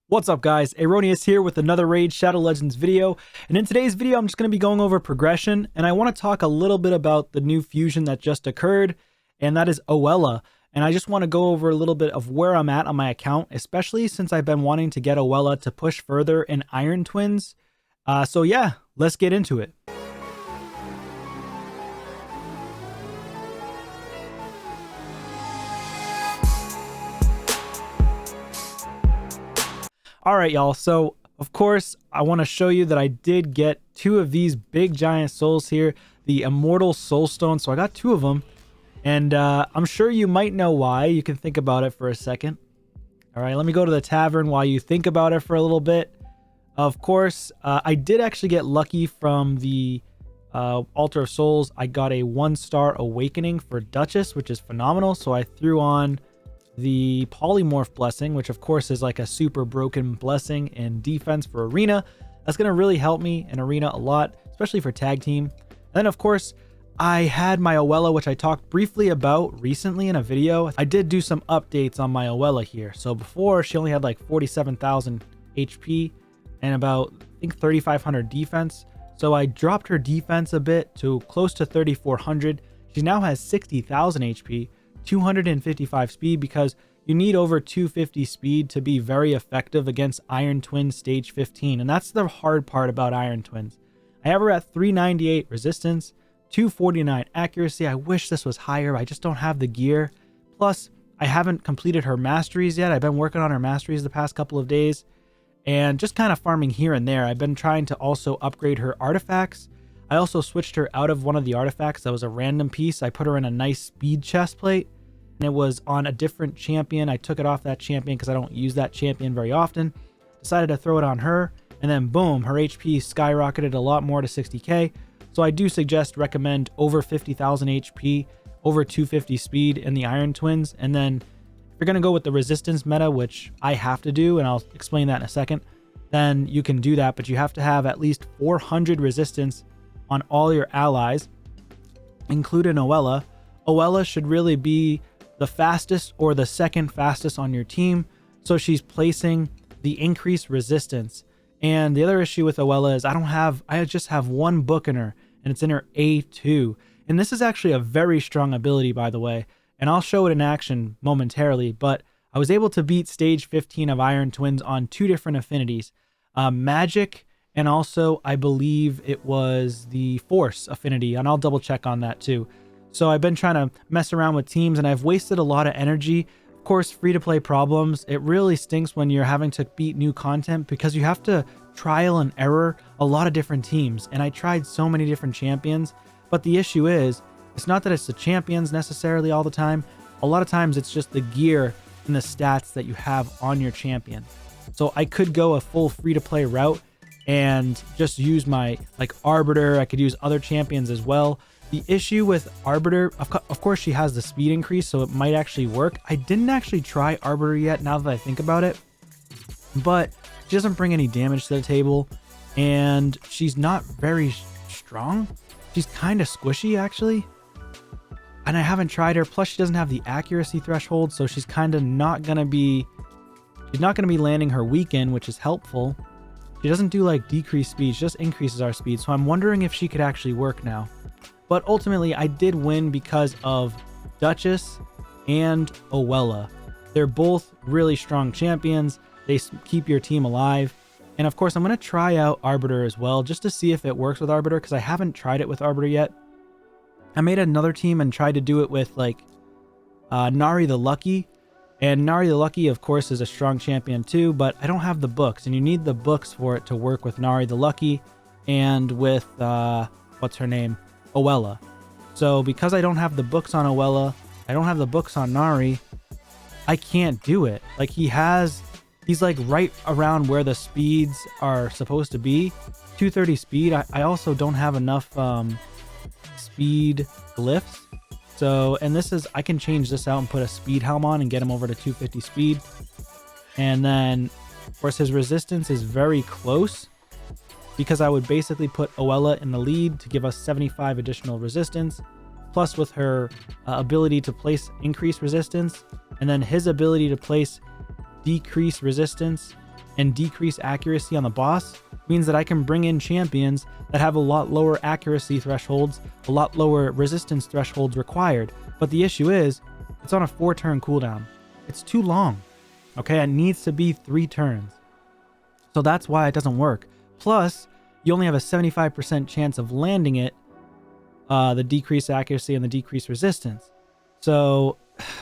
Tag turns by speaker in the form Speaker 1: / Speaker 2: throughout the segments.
Speaker 1: What's up guys, Aroneous here with another Raid Shadow Legends video, and in today's video I'm just going to be going over progression, and I want to talk a little bit about the new fusion that just occurred, and that is Oella. And I just want to go over a little bit of where I'm at on my account, especially since I've been wanting to get Oella to push further in Iron Twins. So yeah, let's get into it. Alright y'all, so of course I want to show you that I did get two of these big giant souls here, the Immortal Soul Stone. So I got two of them, and I'm sure you might know why. You can think about it for a second. Alright, let me go to the tavern while you think about it for a little bit. Of course, I did actually get lucky from the Altar of Souls. I got a 1-star awakening for Duchess, which is phenomenal. So I threw on the Polymorph Blessing, which of course is like a super broken blessing in defense for Arena. That's going to really help me in Arena a lot, especially for tag team. And then of course, I had my Oella, which I talked briefly about recently in a video. I did do some updates on my Oella here. So before, she only had like 47,000 HP and about, I think, 3,500 defense. So I dropped her defense a bit to close to 3,400. She now has 60,000 HP. 255 speed, because you need over 250 speed to be very effective against Iron Twins stage 15, and that's the hard part about Iron Twins. I have her at 398 resistance, 249 accuracy. I wish this was higher. I just don't have the gear. Plus, I haven't completed her masteries yet. I've been working on her masteries the past couple of days and just kind of farming here and there. I've been trying to also upgrade her artifacts. I also switched her out of one of the artifacts that was a random piece. I put her in a nice speed chest plate, and it was on a different champion. I took it off that champion because I don't use that champion very often. Decided to throw it on her, and then boom, her HP skyrocketed a lot more to 60k. So I do recommend over 50,000 HP, over 250 speed in the Iron Twins. And then if you're going to go with the resistance meta, which I have to do, and I'll explain that in a second, then you can do that, but you have to have at least 400 resistance on all your allies, including Oella. Oella should really be the fastest or the second fastest on your team, so she's placing the increased resistance. And the other issue with Oella is I just have one book in her, and it's in her A2, and this is actually a very strong ability, by the way, and I'll show it in action momentarily. But I was able to beat stage 15 of Iron Twins on two different affinities, magic, and also I believe it was the force affinity, and I'll double check on that too. So I've been trying to mess around with teams, and I've wasted a lot of energy. Of course, free-to-play problems. It really stinks when you're having to beat new content, because you have to trial and error a lot of different teams. And I tried so many different champions, but the issue is, it's not that it's the champions necessarily all the time. A lot of times it's just the gear and the stats that you have on your champion. So I could go a full free-to-play route and just use my Arbiter. I could use other champions as well. The issue with Arbiter, of course, she has the speed increase, so it might actually work. I didn't actually try Arbiter yet, now that I think about it, but she doesn't bring any damage to the table, and she's not very strong. She's kind of squishy, actually, and I haven't tried her. Plus, she doesn't have the accuracy threshold, so she's kind of not gonna be landing her weekend, which is helpful. She doesn't do like decreased speed, she just increases our speed, so I'm wondering if she could actually work now. But ultimately, I did win because of Duchess and Oella. They're both really strong champions. They keep your team alive. And of course, I'm going to try out Arbiter as well, just to see if it works with Arbiter, because I haven't tried it with Arbiter yet. I made another team and tried to do it with Nari the Lucky. And Nari the Lucky, of course, is a strong champion too, but I don't have the books. And you need the books for it to work with Nari the Lucky and with, what's her name? Oella. So because I don't have the books on Oella, I don't have the books on Nari, I can't do it. He's like right around where the speeds are supposed to be, 230 speed. I also don't have enough speed glyphs. So, and I can change this out and put a speed helm on and get him over to 250 speed. And then of course his resistance is very close, because I would basically put Oella in the lead to give us 75 additional resistance, plus with her ability to place increased resistance, and then his ability to place decreased resistance, and decrease accuracy on the boss means that I can bring in champions that have a lot lower accuracy thresholds, a lot lower resistance thresholds required. But the issue is, it's on a 4-turn cooldown. It's too long. Okay, it needs to be 3 turns. So that's why it doesn't work. Plus, you only have a 75% chance of landing it, the decreased accuracy and the decreased resistance. So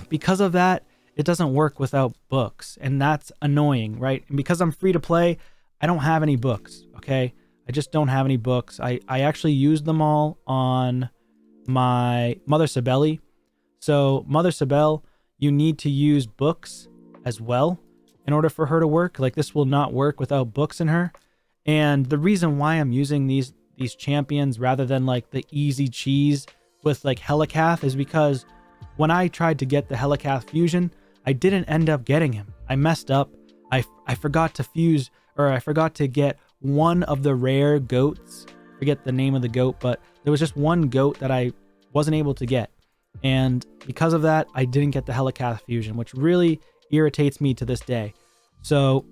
Speaker 1: because of that, it doesn't work without books, and that's annoying, right? And because I'm free to play, I don't have any books, okay? I just don't have any books. I actually used them all on my Mother Sibeli. So Mother Sibel, you need to use books as well in order for her to work. Like, this will not work without books in her. And the reason why I'm using these champions rather than like the easy cheese with like Helicath is because when I tried to get the Helicath fusion, I didn't end up getting him. I messed up. I forgot to fuse, or I forgot to get one of the rare goats. I forget the name of the goat, but there was just one goat that I wasn't able to get. And because of that, I didn't get the Helicath fusion, which really irritates me to this day. So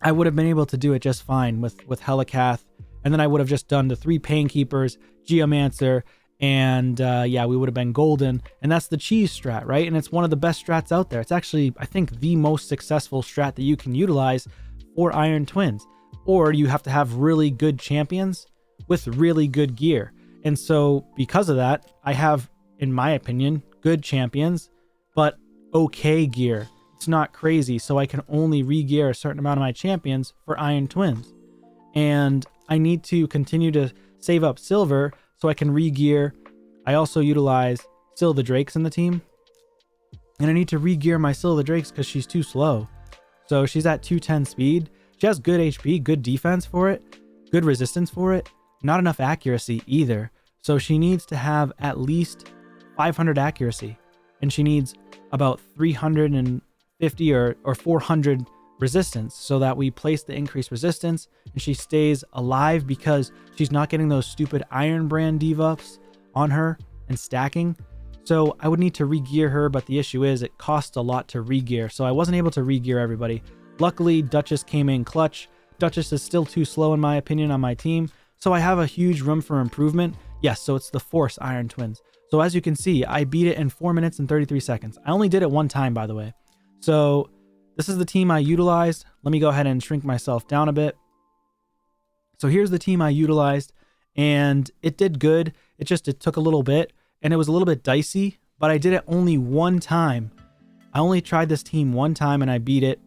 Speaker 1: I would have been able to do it just fine with Helicath, and then I would have just done the 3 Painkeepers, Geomancer, and yeah, we would have been golden. And that's the cheese strat, right? And it's one of the best strats out there. It's actually, I think, the most successful strat that you can utilize for Iron Twins. Or you have to have really good champions with really good gear. And so because of that, I have, in my opinion, good champions, but okay gear. It's not crazy, so I can only re-gear a certain amount of my champions for Iron Twins. And I need to continue to save up silver so I can re-gear. I also utilize Syl the Drakes in the team. And I need to re-gear my Syl the Drakes because she's too slow. So she's at 210 speed. She has good HP, good defense for it, good resistance for it, not enough accuracy either. So she needs to have at least 500 accuracy. And she needs about 350 or 400 resistance so that we place the increased resistance and she stays alive because she's not getting those stupid Iron Brand debuffs on her and stacking. So I would need to re-gear her, but the issue is it costs a lot to re-gear. So I wasn't able to re-gear everybody. Luckily, Duchess came in clutch. Duchess is still too slow in my opinion on my team. So I have a huge room for improvement. Yes, so it's the Force Iron Twins. So as you can see, I beat it in 4 minutes and 33 seconds. I only did it one time, by the way. So this is the team I utilized. Let me go ahead and shrink myself down a bit. So here's the team I utilized, and it did good. It took a little bit, and it was a little bit dicey, but I did it only one time. I only tried this team one time, and I beat it.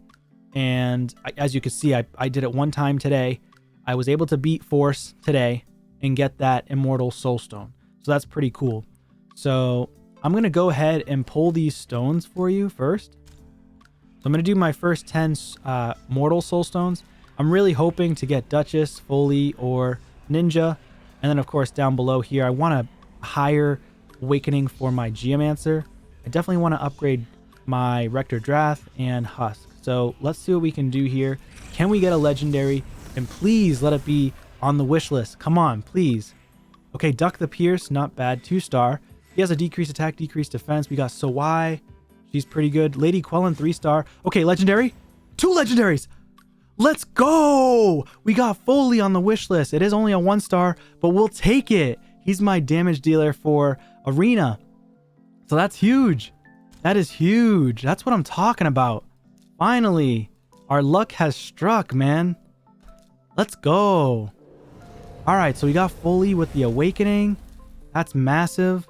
Speaker 1: And as you can see, I did it one time today. I was able to beat Force today and get that Immortal Soulstone. So that's pretty cool. So I'm going to go ahead and pull these stones for you first. So I'm going to do my first 10 Mortal Soulstones. I'm really hoping to get Duchess, Foley, or Ninja. And then, of course, down below here, I want a higher Awakening for my Geomancer. I definitely want to upgrade my Rector Drath and Husk. So let's see what we can do here. Can we get a Legendary? And please let it be on the wish list. Come on, please. Okay, Duck the Pierce, not bad. 2-star. He has a decreased attack, decreased defense. We got Sawai. She's pretty good. Lady Quellen, 3-star. Okay, Legendary. 2 Legendaries. Let's go. We got Foley on the wish list. It is only a 1-star, but we'll take it. He's my damage dealer for Arena. So that's huge. That is huge. That's what I'm talking about. Finally, our luck has struck, man. Let's go. All right, so we got Foley with the Awakening. That's massive.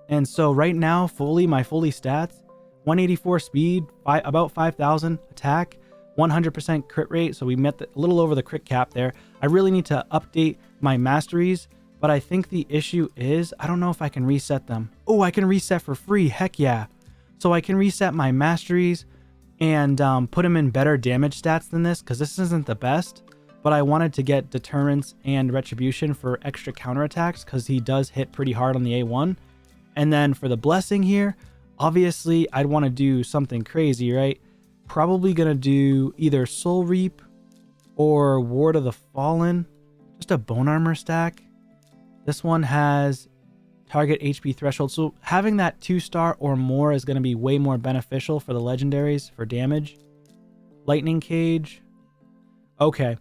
Speaker 1: And so right now, my Foley stats, 184 speed, about 5,000 attack, 100% crit rate. So we met a little over the crit cap there. I really need to update my masteries, but I think the issue is I don't know if I can reset them. Oh, I can reset for free. Heck yeah. So I can reset my masteries and put them in better damage stats than this because this isn't the best. But I wanted to get Deterrence and Retribution for extra counterattacks because he does hit pretty hard on the A1. And then for the Blessing here, obviously I'd want to do something crazy, right? Probably going to do either Soul Reap or Ward of the Fallen. Just a Bone Armor stack. This one has target HP threshold. So having that 2-star or more is going to be way more beneficial for the legendaries for damage. Lightning Cage. Okay.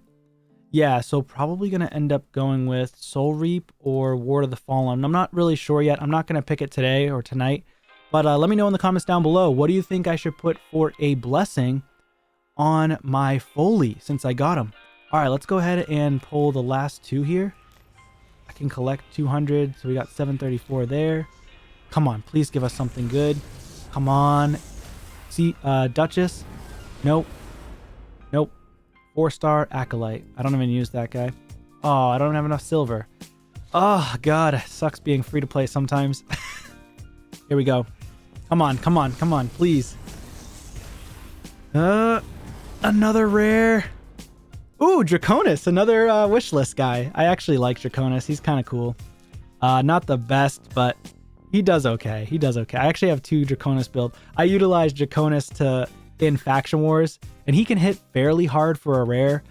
Speaker 1: Yeah, so probably going to end up going with Soul Reap or Ward of the Fallen. I'm not really sure yet. I'm not going to pick it today or tonight. But let me know in the comments down below. What do you think I should put for a blessing on my Foley since I got him? All right, let's go ahead and pull the last two here. I can collect 200, so we got 734 there. Come on, please give us something good. Come on. See, Duchess. Nope. Nope. 4-star Acolyte. I don't even use that guy. Oh, I don't have enough silver. Oh, God. It sucks being free to play sometimes. Here we go. Come on, come on, come on, please. Another rare. Ooh, Draconis, another wish list guy. I actually like Draconis. He's kind of cool. Not the best, but he does okay. He does okay. I actually have 2 Draconis build. I utilize Draconis in Faction Wars, and he can hit fairly hard for a rare.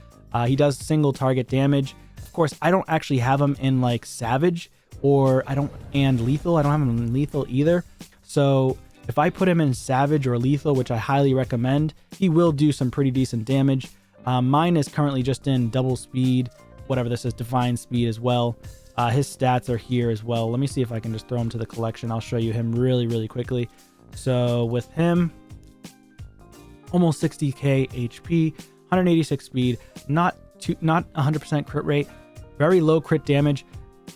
Speaker 1: He does single target damage. Of course, I don't actually have him in like Savage and Lethal. I don't have him in Lethal either. So if I put him in Savage or Lethal, which I highly recommend, he will do some pretty decent damage. Mine is currently just in double speed, whatever this is, divine speed as well. His stats are here as well. Let me see if I can just throw him to the collection. I'll show you him really, really quickly. So with him, almost 60k HP, 186 speed, not 100% crit rate, very low crit damage,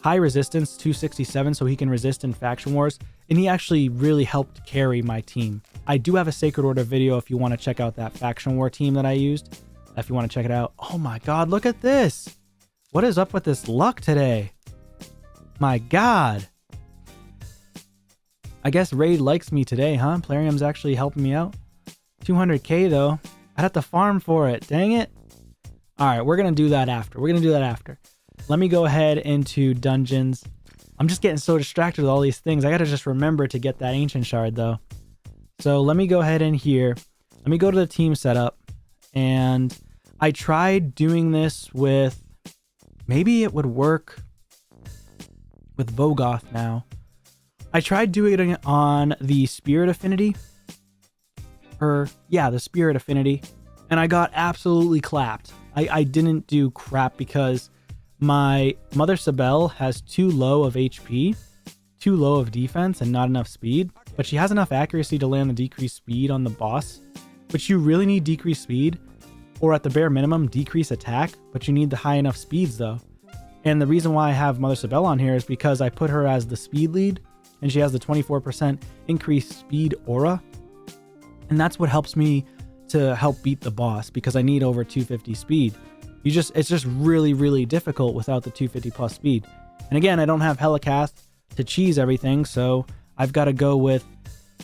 Speaker 1: high resistance, 267, so he can resist in Faction Wars, and he actually really helped carry my team. I do have a Sacred Order video if you want to check out that Faction War team that I used. If you want to check it out. Oh my God, look at this. What is up with this luck today? My God. I guess Raid likes me today, huh? Plarium's actually helping me out. 200k though. I'd have to farm for it. Dang it. All right, we're going to do that after. Let me go ahead into dungeons. I'm just getting so distracted with all these things. I got to just remember to get that ancient shard though. So let me go ahead in here. Let me go to the team setup. And I tried doing this with, maybe it would work with Vogoth now. I tried doing it on the Spirit Affinity. The Spirit Affinity. And I got absolutely clapped. I didn't do crap because my Mother Sabelle has too low of HP, too low of defense, and not enough speed. But she has enough accuracy to land the decreased speed on the boss. But you really need decreased speed. Or at the bare minimum, decrease attack, but you need the high enough speeds though. And the reason why I have Mother Sabelle on here is because I put her as the speed lead, and she has the 24% increased speed aura. And that's what helps me to help beat the boss, because I need over 250 speed. It's just really, really difficult without the 250 plus speed. And again, I don't have Helicath to cheese everything, so I've got to go with,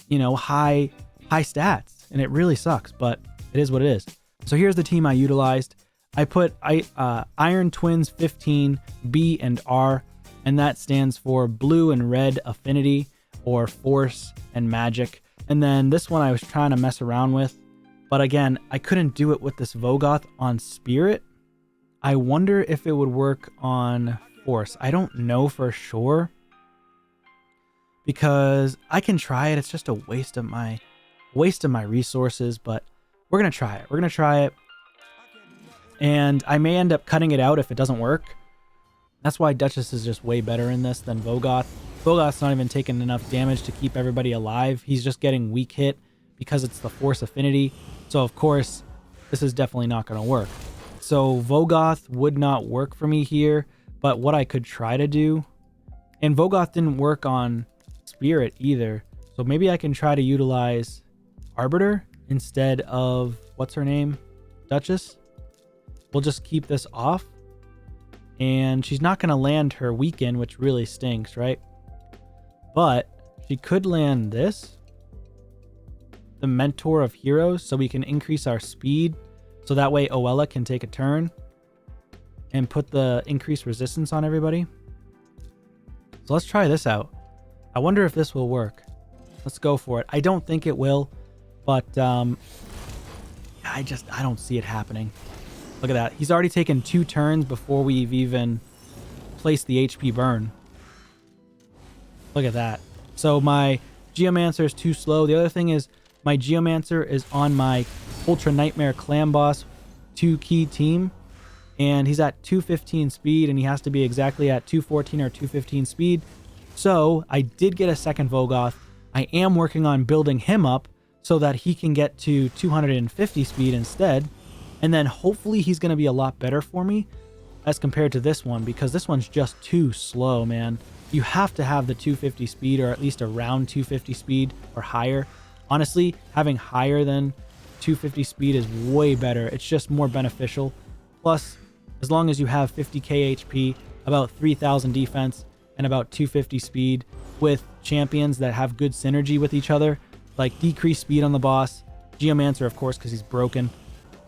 Speaker 1: high stats, and it really sucks, but it is what it is. So here's the team I utilized. I put Iron Twins 15, B and R, and that stands for Blue and Red Affinity, or Force and Magic. And then this one I was trying to mess around with, but again, I couldn't do it with this Vogoth on Spirit. I wonder if it would work on Force. I don't know for sure, because I can try it. It's just a waste of my resources, but we're going to try it. And I may end up cutting it out if it doesn't work. That's why Duchess is just way better in this than Vogoth. Vogoth's not even taking enough damage to keep everybody alive. He's just getting weak hit because it's the Force Affinity. So of course, this is definitely not going to work. So Vogoth would not work for me here. But what I could try to do, and Vogoth didn't work on Spirit either. So maybe I can try to utilize Arbiter instead of, what's her name? Duchess. We'll just keep this off. And she's not going to land her weaken, which really stinks, right? But she could land this. The Mentor of Heroes, so we can increase our speed. So that way Oella can take a turn and put the increased resistance on everybody. So let's try this out. I wonder if this will work. Let's go for it. I don't think it will, but I don't see it happening. Look at that. He's already taken 2 turns before we've even placed the HP burn. Look at that. So my Geomancer is too slow. The other thing is my Geomancer is on my Ultra Nightmare Clan boss, 2 key team, and he's at 215 speed, and he has to be exactly at 214 or 215 speed. So I did get a second Vogoth. I am working on building him up so that he can get to 250 speed instead. And then hopefully he's going to be a lot better for me as compared to this one, because this one's just too slow, man. You have to have the 250 speed, or at least around 250 speed or higher. Honestly, having higher than 250 speed is way better. It's just more beneficial. Plus, as long as you have 50k HP, about 3000 defense, and about 250 speed with champions that have good synergy with each other, like decreased speed on the boss, Geomancer, of course, because he's broken,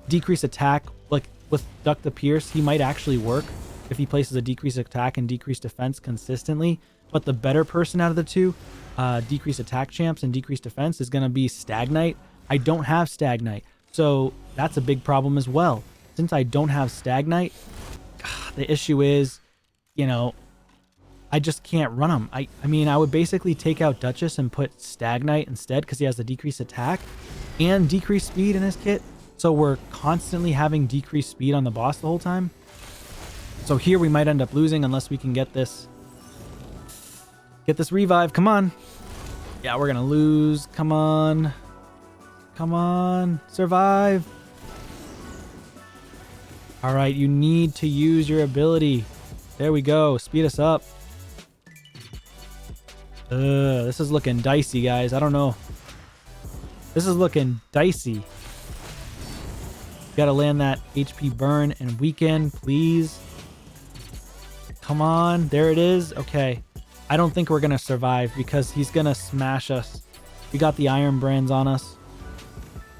Speaker 1: decrease attack, like with Duck the Pierce, he might actually work if he places a decreased attack and decreased defense consistently. But the better person out of the two, decreased attack champs and decreased defense, is going to be Stagnite. I don't have Stagnite, so that's a big problem as well. Since I don't have Stagnite, the issue is, you know, I just can't run him. I mean, I would basically take out Duchess and put Stagnite instead, because he has the decreased attack and decreased speed in his kit. So we're constantly having decreased speed on the boss the whole time. So here we might end up losing unless we can get this revive. Come on. Yeah, we're going to lose. Come on. Come on. Survive. All right, you need to use your ability. There we go. Speed us up. This is looking dicey, guys. I don't know. This is looking dicey. Gotta land that HP burn and weaken, please. Come on. There it is. Okay. I don't think we're gonna survive because he's gonna smash us. We got the Iron Brands on us.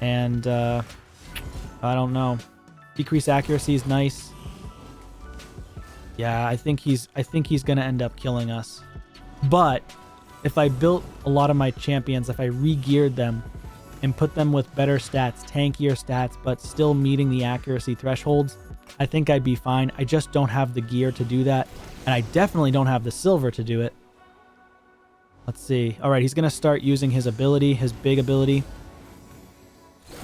Speaker 1: And, I don't know. Decreased accuracy is nice. Yeah, I think he's gonna end up killing us. But if I built a lot of my champions, if I re-geared them and put them with better stats, tankier stats, but still meeting the accuracy thresholds, I think I'd be fine. I just don't have the gear to do that, and I definitely don't have the silver to do it. Let's see. All right, he's gonna start using his ability, his big ability.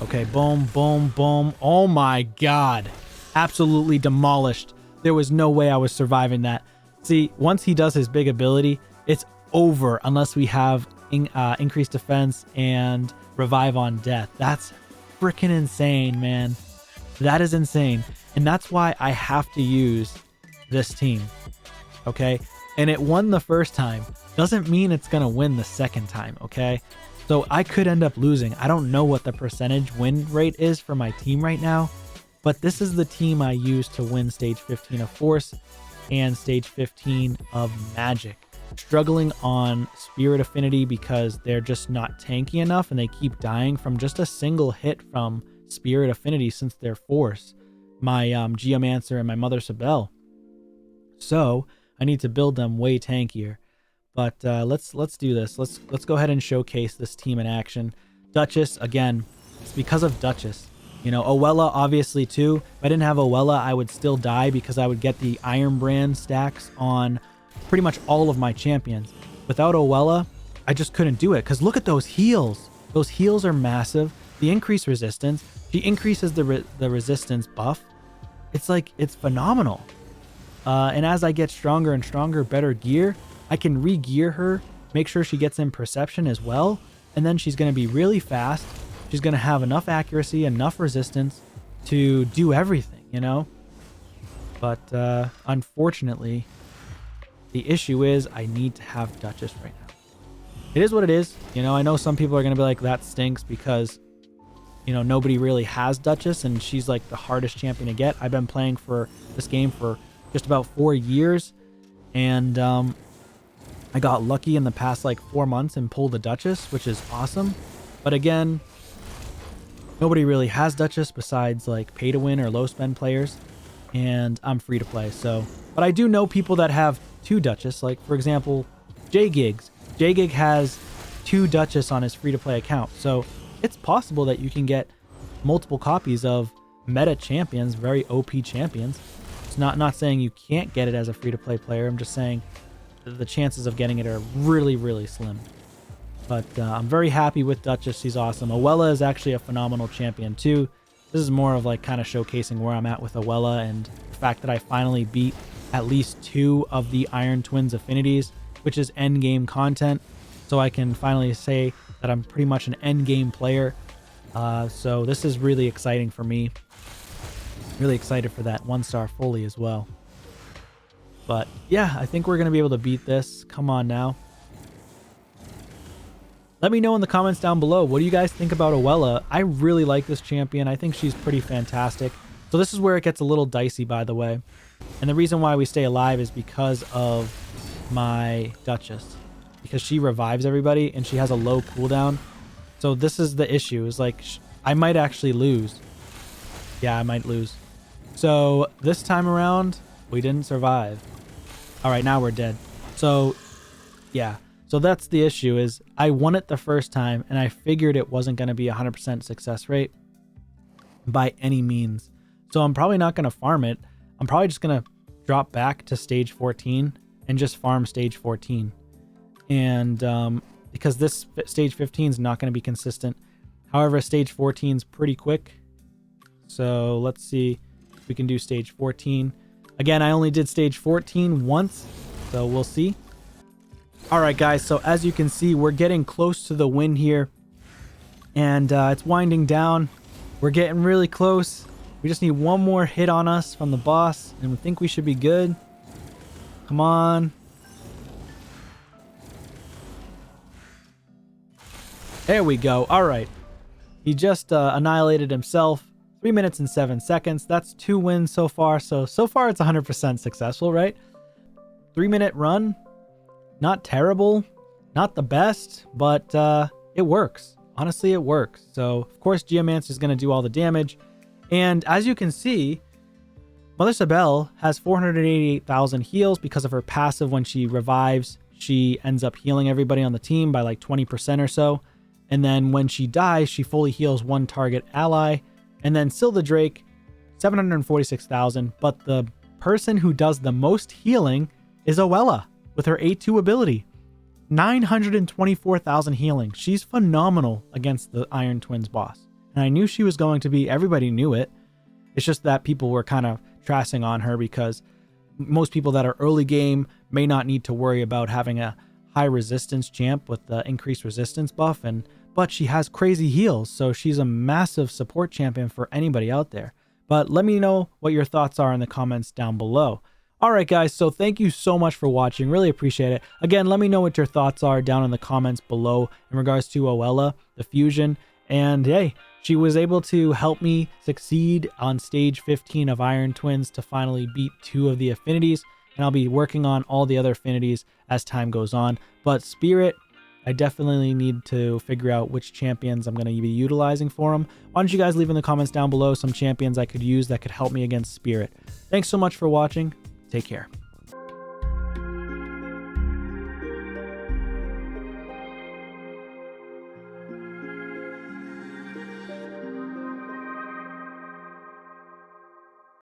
Speaker 1: Okay, boom, boom, boom. Oh my god. Absolutely demolished. There was no way I was surviving that. See, once he does his big ability, it's over unless we have increased defense and revive on death. That's freaking insane, man. That is insane. And that's why I have to use this team. Okay? And it won the first time. Doesn't mean it's going to win the second time, okay? So I could end up losing. I don't know what the percentage win rate is for my team right now, but this is the team I use to win stage 15 of Force and stage 15 of Magic. Struggling on Spirit Affinity because they're just not tanky enough and they keep dying from just a single hit from Spirit Affinity since they're Force. My Geomancer and my Mother Sibel. So I need to build them way tankier. But let's do this. Let's go ahead and showcase this team in action. Duchess, again, it's because of Duchess. You know, Oella obviously too. If I didn't have Oella, I would still die because I would get the Iron Brand stacks on pretty much all of my champions. Without Oella, I just couldn't do it, because look at those heals. Those heals are massive. The increased resistance, she increases the resistance buff. It's like, it's phenomenal. And as I get stronger and stronger, better gear, I can re-gear her, make sure she gets in perception as well, and then she's going to be really fast. She's going to have enough accuracy, enough resistance to do everything, you know? But unfortunately, the issue is I need to have Duchess right now. It is what it is. You know, I know some people are going to be like, that stinks because, you know, nobody really has Duchess and she's like the hardest champion to get. I've been playing for this game for just about 4 years, and I got lucky in the past like 4 months and pulled the Duchess, which is awesome. But again, nobody really has Duchess besides like pay to win or low spend players, and I'm free to play. So, but I do know people that have 2 Duchess, like for example, J-Gigs. J-Gig has 2 Duchess on his free to play account. So it's possible that you can get multiple copies of meta champions, very OP champions. It's not saying you can't get it as a free to play player. I'm just saying the chances of getting it are really, really slim. But I'm very happy with Duchess. She's awesome. Oella is actually a phenomenal champion too. This is more of like kind of showcasing where I'm at with Oella and the fact that I finally beat at least 2 of the Iron Twins affinities, which is end game content. So I can finally say that I'm pretty much an end game player. So this is really exciting for me. Really excited for that 1-star fully as well. But yeah, I think we're going to be able to beat this. Come on now. Let me know in the comments down below. What do you guys think about Oella? I really like this champion. I think she's pretty fantastic. So this is where it gets a little dicey, by the way. And the reason why we stay alive is because of my Duchess. Because she revives everybody and she has a low cooldown. So this is the issue. Is like, I might actually lose. Yeah, I might lose. So this time around, we didn't survive. All right, now we're dead. So yeah. So that's the issue, is I won it the first time and I figured it wasn't going to be 100% success rate by any means. So I'm probably not going to farm it. I'm probably just going to drop back to stage 14 and just farm stage 14. And because this stage 15 is not going to be consistent. However, stage 14 is pretty quick. So let's see if we can do stage 14. Again, I only did stage 14 once, so we'll see. All right, guys, so as you can see, we're getting close to the win here, and it's winding down. We're getting really close. We just need one more hit on us from the boss, and we think we should be good. Come on. There we go. All right. He just annihilated himself. 3 minutes and 7 seconds. That's 2 wins so far. So far it's 100% successful, right? 3-minute run. Not terrible, not the best, but it works. Honestly, it works. So, of course, Geomancer is going to do all the damage. And as you can see, Mother Sabelle has 488,000 heals because of her passive. When she revives, she ends up healing everybody on the team by like 20% or so. And then when she dies, she fully heals 1 target ally. And then Silda Drake, 746,000. But the person who does the most healing is Oella. With her A2 ability, 924,000 healing. She's phenomenal against the Iron Twins boss. And I knew she was going to be, everybody knew it. It's just that people were kind of trashing on her because most people that are early game may not need to worry about having a high resistance champ with the increased resistance buff. But she has crazy heals, so she's a massive support champion for anybody out there. But let me know what your thoughts are in the comments down below. All right, guys, so thank you so much for watching. Really appreciate it. Again, let me know what your thoughts are down in the comments below in regards to Oella, the fusion. And hey, she was able to help me succeed on stage 15 of Iron Twins to finally beat 2 of the affinities. And I'll be working on all the other affinities as time goes on. But Spirit, I definitely need to figure out which champions I'm going to be utilizing for them. Why don't you guys leave in the comments down below some champions I could use that could help me against Spirit. Thanks so much for watching. Take care.